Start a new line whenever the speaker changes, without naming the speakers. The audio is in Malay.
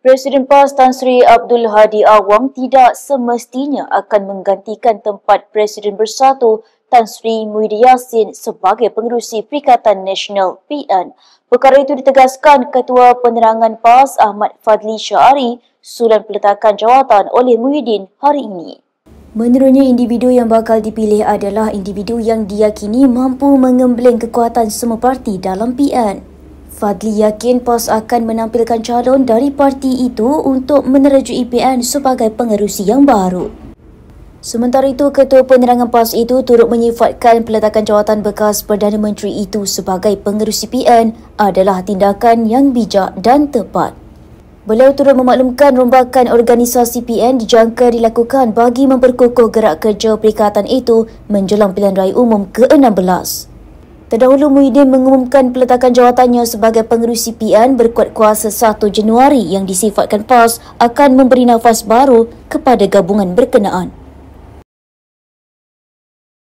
Presiden PAS Tan Sri Abdul Hadi Awang tidak semestinya akan menggantikan tempat Presiden Bersatu Tan Sri Muhyiddin Yassin sebagai pengerusi Perikatan Nasional PN. Perkara itu ditegaskan Ketua Penerangan PAS Ahmad Fadli Syahari susulan peletakan jawatan oleh Muhyiddin hari ini. Menurutnya, individu yang bakal dipilih adalah individu yang diyakini mampu mengembleng kekuatan semua parti dalam PN. Fadli yakin PAS akan menampilkan calon dari parti itu untuk menerajui PN sebagai pengerusi yang baru. Sementara itu, Ketua Penerangan PAS itu turut menyifatkan peletakan jawatan bekas Perdana Menteri itu sebagai pengerusi PN adalah tindakan yang bijak dan tepat. Beliau turut memaklumkan rombakan organisasi PN dijangka dilakukan bagi memperkukuh gerak kerja perikatan itu menjelang pilihan raya umum ke-16. Terdahulu, Muhyiddin mengumumkan peletakan jawatannya sebagai pengerusi PN berkuat kuasa 1 Januari yang disifatkan PAS akan memberi nafas baru kepada gabungan berkenaan.